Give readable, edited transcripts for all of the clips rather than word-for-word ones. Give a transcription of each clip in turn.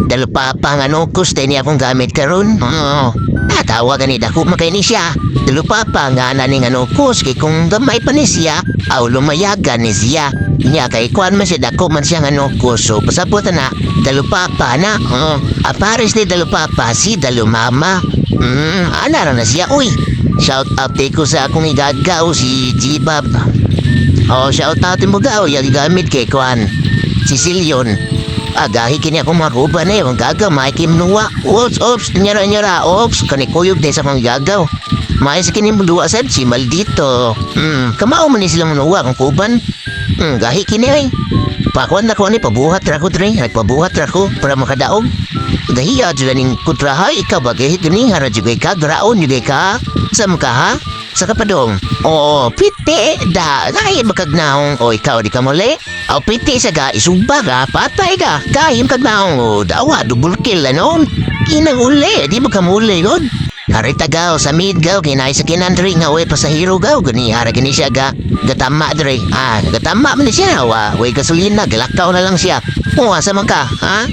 Dalo pa nga no, kuste niya akong gamit karon. Natawa ganit ako makay ni siya. Dalo pa nga naning ano kus, kay kung gamay pa ni siya, aw lumayagan ni siya. Niya kay kuan man siya dako man siya ano kus, so pasabot na, dalo pa na. Aparis ni dalo pa si dalo mama. Ana na siya, uy. Shout out ko sa akong igagaw si G-Bob. Shout out mo gaw, yung gamit kay kuan. Si Silyon. Agahi kini ako maruba na yung gagaw, may kimnuwa. Ops, nyara, ops, kanikuyog din sa mga gagaw. May sa kini muluwa sa si maldito. Kamao man ni sila manuwa kung kuban. Gahi kini ay. Pakuan na ko ni pabuhat ra ko dre, nagpabuhat ra ko para makadaog. Gahiya dyan ning kutrahay, ikaw ba gahit ni hara jugay ka, graon jugay ka. Sam ka ha? Sa kapadong. Piti da, kahit makagnaong, ikaw di ka muli. Piti sa ga, isumba ka, patay ka, kahit makagnaong, dawa, double kill anon. Kinang uli, di mo ka muli yun. Harita gaw, sa mid gaw, kinay sa kinandri nga, pa sa hero gaw, gani, hara gani siya ga, gatama dre. Gatama man siya, way gasolina, galakaw na lang siya. Asa man ka, ha?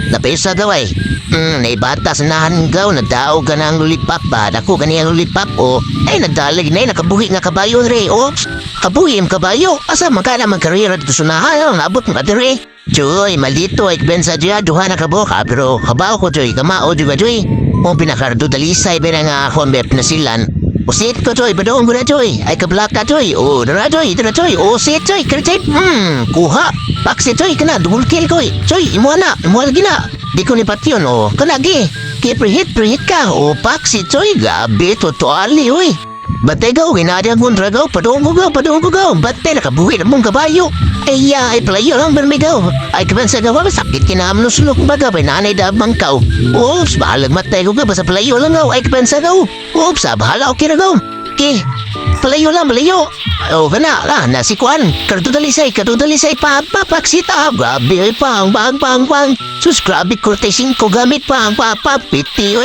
Napesa gaw ay. Naibata sa nahan gaw, nagdaog ka na ang lulipap ba? Dako ka niya ang lulipap, nagdalig na nakabuhi nga kabayo, re, kabuhi ang kabayo, asa man ka na magkarira dito sa nahan, nabot mo ka, re. Choy, malito, ikbensa dya, duha na kaboka, pero kabaw ko, Choy, kamao, juga, Choy. Pinakardo dalisay, ba nga convert na silan. Sit ko, Choy, padoon ko na, Choy. Ay, kablak ka, Choy. Dara, Choy, sit, Choy, kerchip. Kuha. Paksit, Choy, kana, double kill ko, Choy, imuha lagi na. Di ko nipat yun, kanagi. Kaya prehit ka, paksit, Choy, gabi, totoali, Batay gaw, ginadyan kong dragaw, padoon ko gaw. Batay, nakabuhi na mong kabayo. Ay palayo lang bermigaw. Ay kabansa gawa, masakit kinamno sulok baga, nanay dabang kaw. Bahalag matay ko ka, basta palayo lang gaw. Ay kabansa gaw. Bahala okay na gaw. Palayo lang, palayo. Kana, nasikuan. Kadudalisay, papaksita. Grabe, pang. Sus, grabe, kortesin ko gamit, piti,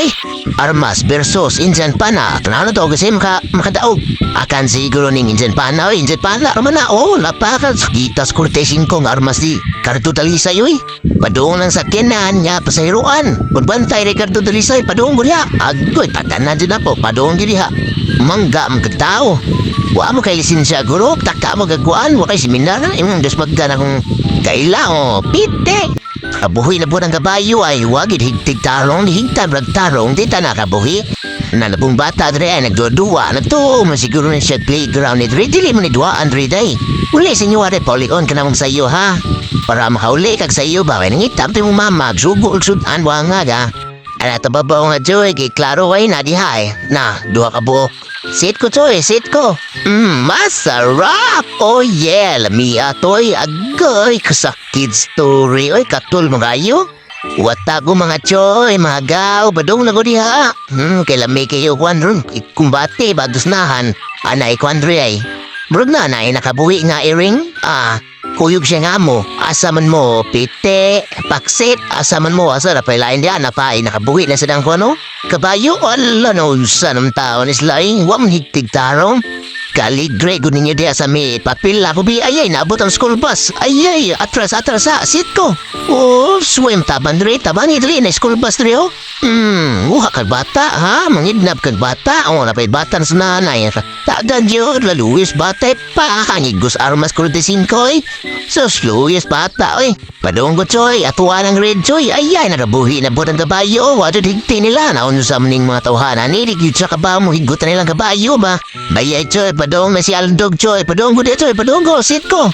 Armas versus Injan Pana. Tanano to kasi makadaog. Akan siguro ning Injan Pana, Ramana, lapakan. Gitas kortesin ko ng armas di. Kadudalisay, Padoong lang sa kinan niya, pasahiruan. Pagbantay, kadudalisay, padoong ko niya. Agoy, tatanan din ako, padoong din ha. Mangga ang katao. Wa mo kay lisensya guro, taka mo gagawaan, wa kay seminar, imong desmagdan akong kaila, pite. Kabuhi na po ng kabayo ay wagid higtig tarong, higtan ragtarong, di ta nakabuhi. Nalabong bata dre ay nagdudua, nagtuo man siguro na siya playground ni dre, dili mo ni duwa Andre day. Uli sinyo are polikon ka namang sayo ha. Para makauli kag sayo ba, kaya nangitam ti mong mama, sugo ulsudan wa nga ga. Ano tababaw nga Joy, kay klaro ay nadihay. Na, duha ka buo. Sit ko, Joy, sit ko. Masarap! Lamia, Toy, agoy, kasakid story. Katul mo kayo? Watago mga Joy, mga gaw, badong lago diha. Kailan kayo kwan ron, kumbate, badusnahan. Anay kwan rin ay. Murag na, nakabuhi nga iring. Kuyog siya nga mo, asaman mo, pite, paksit, asaman mo, asa na pailain diyan na pa ay nakabuhi na sa dang ko, Kabayo, ala no, sanang taon is laing, wam higtig tarong. Kaligre, gunin niyo diya sa may papel ako bi, ayay, naabot ang school bus. Ayay, atras, sit ko. Swim taban rin, na school bus rin, uha kag bata, ha? Mangidnap kag bata, napay bata na sa nanay. Tagan yun, laluwis bata, pakangigos armas kurtisin ko, Sus, luwis bata, Padong ko, Choy, atuwa ng red, Choy. Ayay, nakabuhi na po ng kabayo, wadod higti nila, naon sa maning mga tawhana, nilig yun sa kabayo mo, higutan nilang kabayo ba? Bayay, Choy, padong na si Aldog, Choy, padong ko dito, padong ko, sit ko.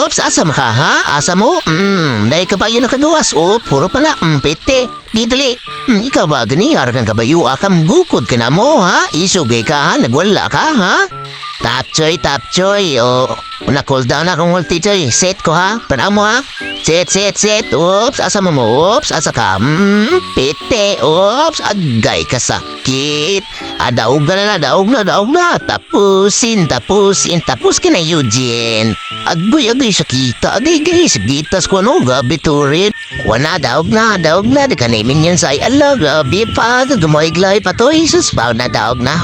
Asam ka, ha? Asam mo? Dahil kabayo na kagawas, puro pala, pete. Didali, ikaw ba ganihar kang kabayo, akam gukod ka na mo, ha? Isugay ka, ha? Nagwala ka, ha? Tap choy, na-cool down akong ulti, Choy. Set ko, ha? Panang mo, ha? Set. Asa mo, asa ka? Pete, agay ka sakit. Daog na. Tapusin. Tapos ka na, Eugene. Agay sakita. Agay sakitas ko, gabi turin. Wana, daog na. Di ka namin yan sa gabi pa. Gumoy-gloy pa to, Jesus. Pao na, daog na.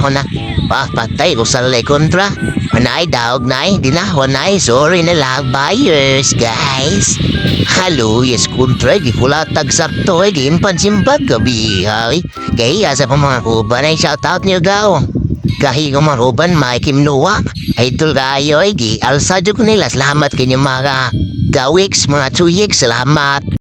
Patay ko sa lay kontra. Nay, daog, nay. Di na ako, nay. Sorry na lang, buyers, guys. Halo, yes, kontra. Di ko latag sakto. Di impansimbag gabi, hay. Kaya sa mga kuban ay shoutout niyo daw. Kahit kumaruban, may kimnuwa. Ay tulgayo, ay di. Alsadyo ko nila. Salamat kanyo mga gawiks, mga tuyik. Salamat.